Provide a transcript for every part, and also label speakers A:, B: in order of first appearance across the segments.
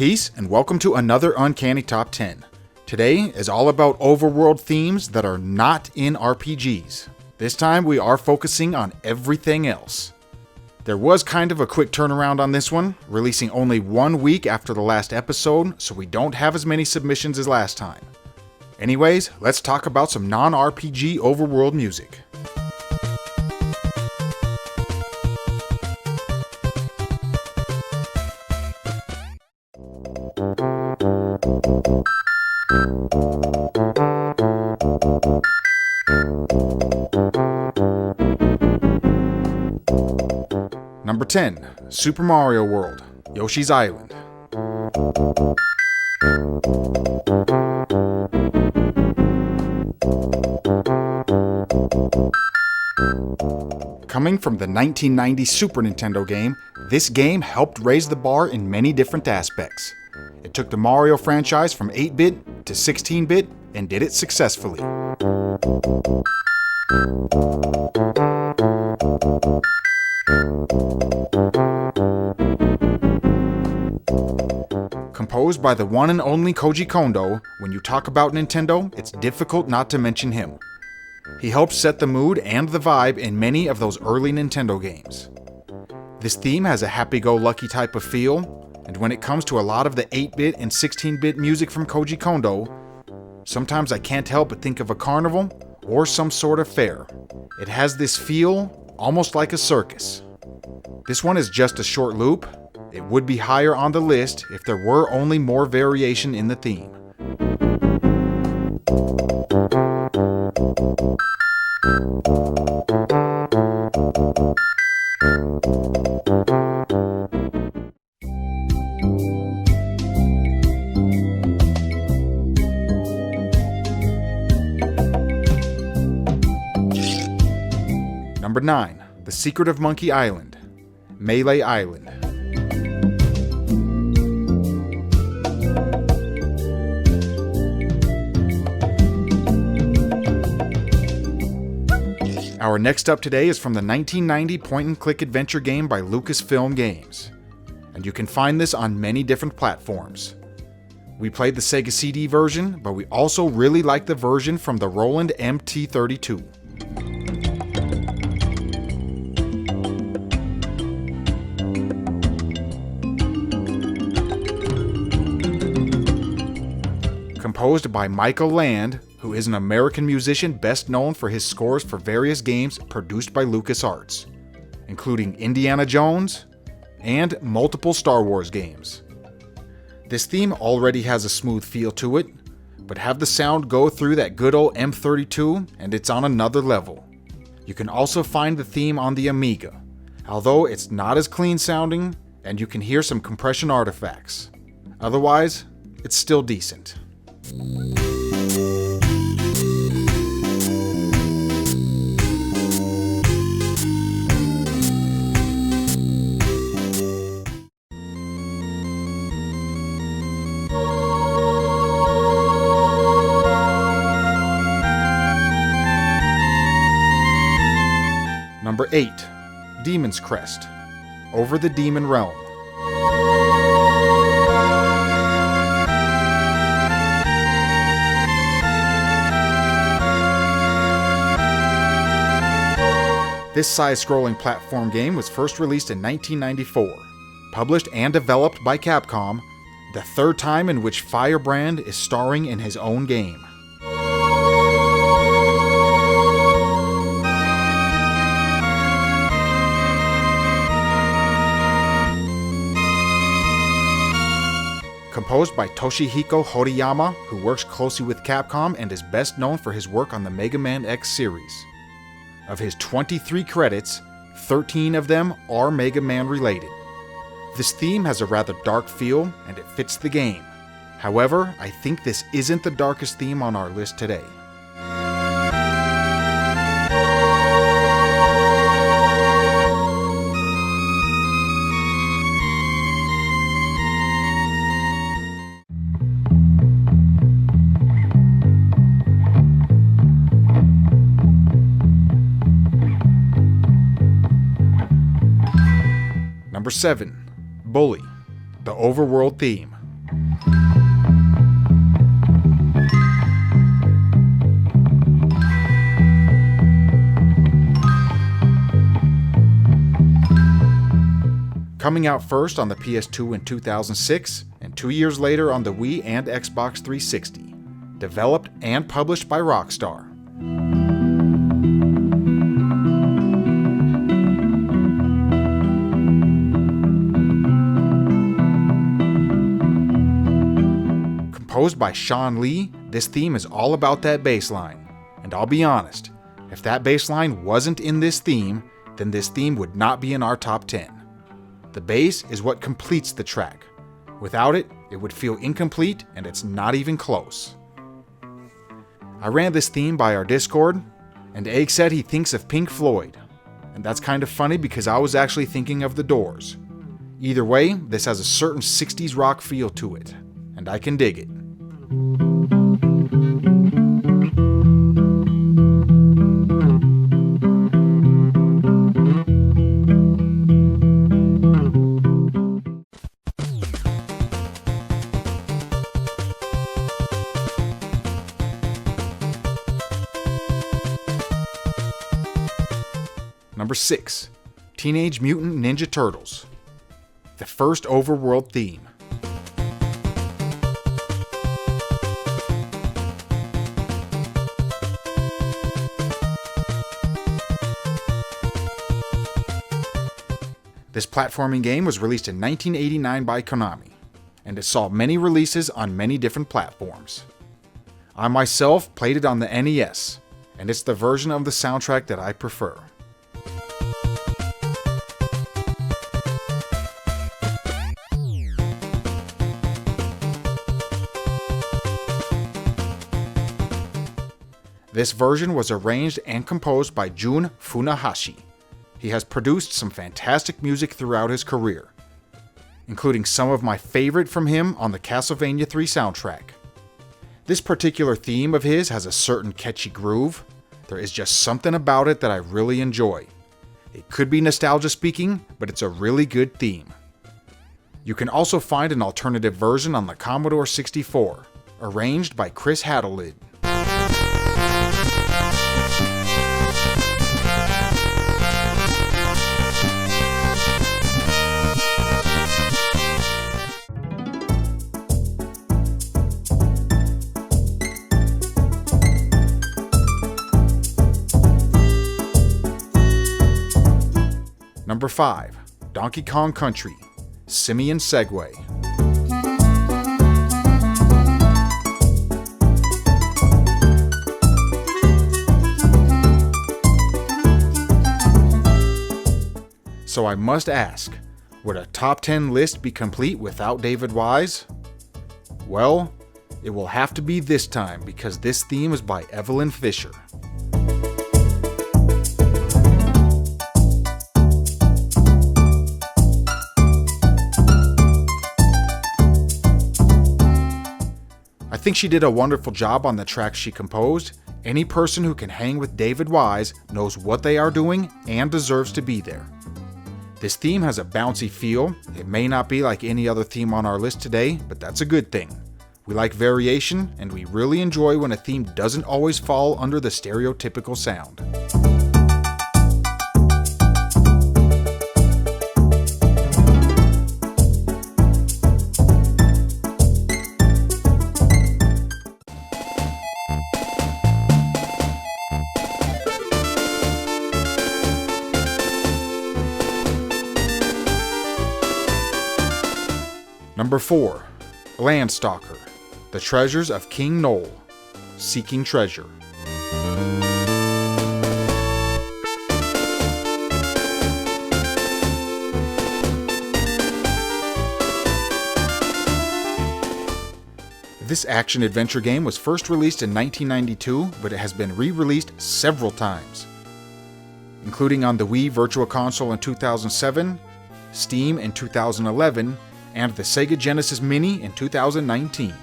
A: Peace and welcome to another Uncanny Top 10. Today is all about overworld themes that are not in RPGs. This time we are focusing on everything else. There was kind of a quick turnaround on this one, releasing only 1 week after the last episode, so we don't have as many submissions as last time. Anyways, let's talk about some non-RPG overworld music. Number 10, Super Mario World, Yoshi's Island. Coming from the 1990 Super Nintendo game, this game helped raise the bar in many different aspects. It took the Mario franchise from 8-bit to 16-bit and did it successfully. Composed by the one and only Koji Kondo, when you talk about Nintendo, it's difficult not to mention him. He helped set the mood and the vibe in many of those early Nintendo games. This theme has a happy-go-lucky type of feel, and when it comes to a lot of the 8-bit and 16-bit music from Koji Kondo, sometimes I can't help but think of a carnival or some sort of fair. It has this feel almost like a circus. This one is just a short loop. It would be higher on the list if there were only more variation in the theme. Number 9, The Secret of Monkey Island, Melee Island. Our next up today is from the 1990 point-and-click adventure game by Lucasfilm Games, and you can find this on many different platforms. We played the Sega CD version, but we also really like the version from the Roland MT32. Composed by Michael Land, who is an American musician best known for his scores for various games produced by LucasArts, including Indiana Jones and multiple Star Wars games. This theme already has a smooth feel to it, but have the sound go through that good old M32 and it's on another level. You can also find the theme on the Amiga, although it's not as clean sounding and you can hear some compression artifacts. Otherwise, it's still decent. Number 8, Demon's Crest, Over the Demon Realm. This side-scrolling platform game was first released in 1994, published and developed by Capcom, the third time in which Firebrand is starring in his own game. Composed by Toshihiko Horiyama, who works closely with Capcom and is best known for his work on the Mega Man X series. Of his 23 credits, 13 of them are Mega Man related. This theme has a rather dark feel and it fits the game. However, I think this isn't the darkest theme on our list today. Number 7. Bully, the Overworld theme. Coming out first on the PS2 in 2006, and 2 years later on the Wii and Xbox 360. Developed and published by Rockstar. Composed by Sean Lee, this theme is all about that bass line. And I'll be honest, if that bass line wasn't in this theme, then this theme would not be in our top 10. The bass is what completes the track. Without it, it would feel incomplete, and it's not even close. I ran this theme by our Discord, and Egg said he thinks of Pink Floyd. And that's kind of funny because I was actually thinking of The Doors. Either way, this has a certain 60s rock feel to it, and I can dig it. Number 6. Teenage Mutant Ninja Turtles. The first overworld theme. This platforming game was released in 1989 by Konami, and it saw many releases on many different platforms. I myself played it on the NES, and it's the version of the soundtrack that I prefer. This version was arranged and composed by Jun Funahashi. He has produced some fantastic music throughout his career, including some of my favorite from him on the Castlevania 3 soundtrack. This particular theme of his has a certain catchy groove. There is just something about it that I really enjoy. It could be nostalgia speaking, but it's a really good theme. You can also find an alternative version on the Commodore 64, arranged by Chris Hadelid. Number 5. Donkey Kong Country, Simian Segue. So I must ask, would a top 10 list be complete without David Wise? Well, it will have to be this time because this theme is by Evelyn Fisher. I think she did a wonderful job on the tracks she composed. Any person who can hang with David Wise knows what they are doing and deserves to be there. This theme has a bouncy feel. It may not be like any other theme on our list today, but that's a good thing. We like variation, and we really enjoy when a theme doesn't always fall under the stereotypical sound. Number 4. Landstalker, The Treasures of King Nole, Seeking Treasure. This action-adventure game was first released in 1992, but it has been re-released several times, including on the Wii Virtual Console in 2007, Steam in 2011, and the Sega Genesis Mini in 2019.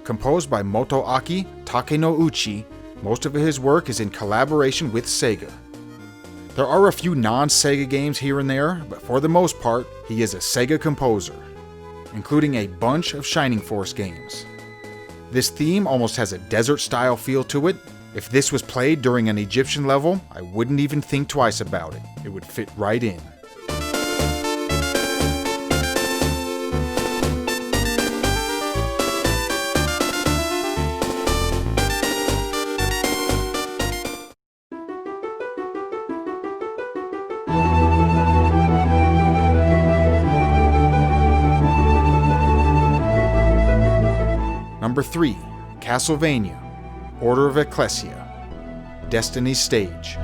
A: Composed by Motoaki Takenouchi, most of his work is in collaboration with Sega. There are a few non-Sega games here and there, but for the most part, he is a Sega composer, including a bunch of Shining Force games. This theme almost has a desert-style feel to it. If this was played during an Egyptian level, I wouldn't even think twice about it. It would fit right in. Number 3. Castlevania, Order of Ecclesia, Destiny's Stage.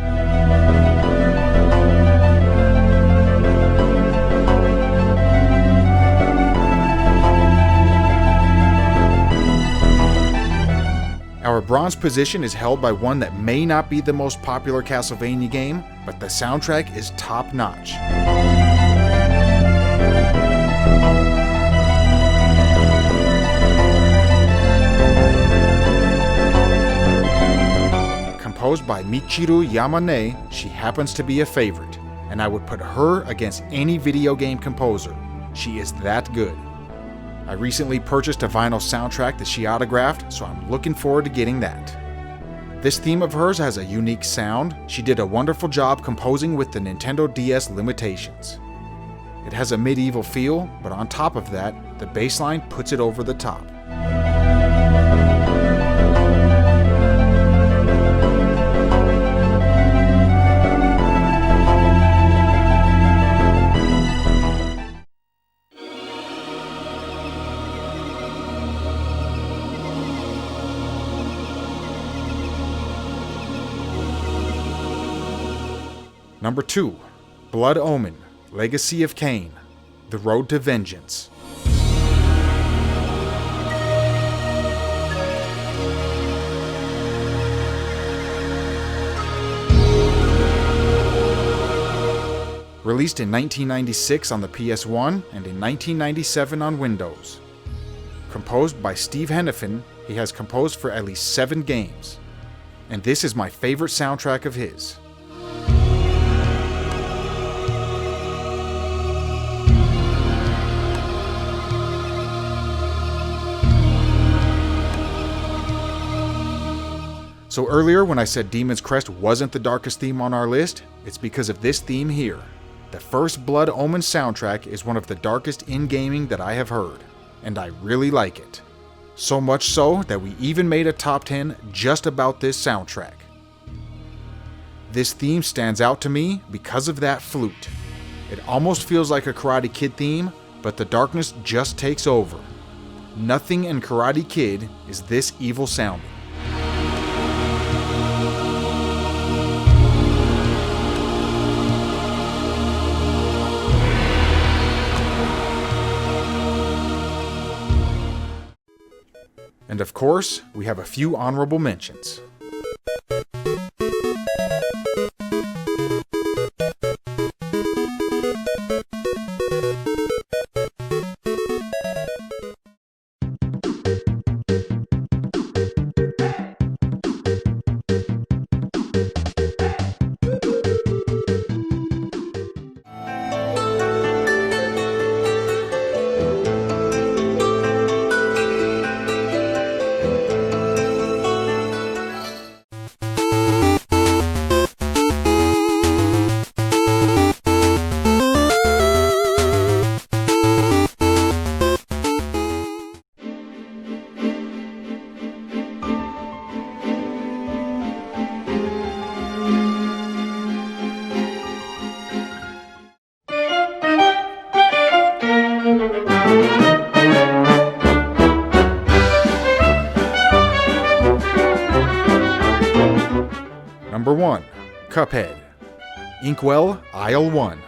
A: Our bronze position is held by one that may not be the most popular Castlevania game, but the soundtrack is top-notch. Composed by Michiru Yamane, she happens to be a favorite, and I would put her against any video game composer. She is that good. I recently purchased a vinyl soundtrack that she autographed, so I'm looking forward to getting that. This theme of hers has a unique sound. She did a wonderful job composing with the Nintendo DS limitations. It has a medieval feel, but on top of that, the bass line puts it over the top. Number 2. Blood Omen, Legacy of Kain, The Road to Vengeance. Released in 1996 on the PS1 and in 1997 on Windows. Composed by Steve Hennepin, he has composed for at least 7 games. And this is my favorite soundtrack of his. So earlier when I said Demon's Crest wasn't the darkest theme on our list, it's because of this theme here. The first Blood Omen soundtrack is one of the darkest in gaming that I have heard, and I really like it. So much so that we even made a top 10 just about this soundtrack. This theme stands out to me because of that flute. It almost feels like a Karate Kid theme, but the darkness just takes over. Nothing in Karate Kid is this evil sounding. And of course, we have a few honorable mentions. Number 1. Cuphead, Inkwell, Aisle 1.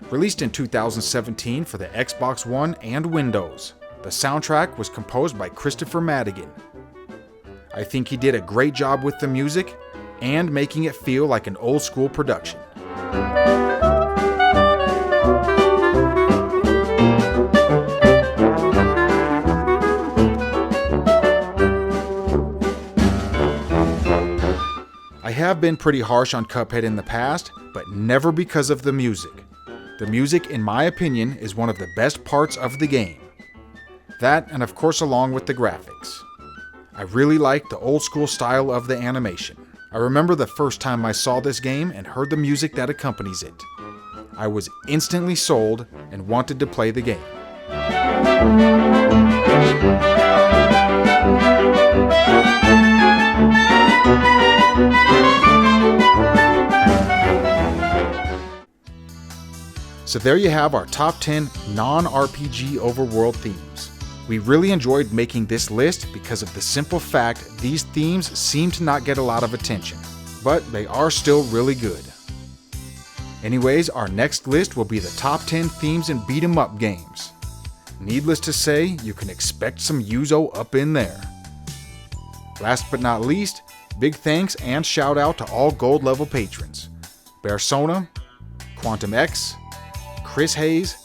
A: Released in 2017 for the Xbox One and Windows, the soundtrack was composed by Christopher Madigan. I think he did a great job with the music. and making it feel like an old school production. I have been pretty harsh on Cuphead in the past, but never because of the music. The music, in my opinion, is one of the best parts of the game. That, and of course along with the graphics. I really like the old school style of the animation. I remember the first time I saw this game and heard the music that accompanies it. I was instantly sold and wanted to play the game. So there you have our top 10 non-RPG overworld themes. We really enjoyed making this list because of the simple fact these themes seem to not get a lot of attention, but they are still really good. Anyways, our next list will be the top 10 themes in beat 'em up games. Needless to say, you can expect some Yuzo up in there. Last but not least, big thanks and shout out to all gold level patrons: Bearsona, Quantum X, Chris Hayes,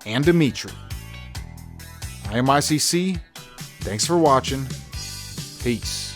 A: and Dimitri. I am ICC. Thanks for watching. Peace.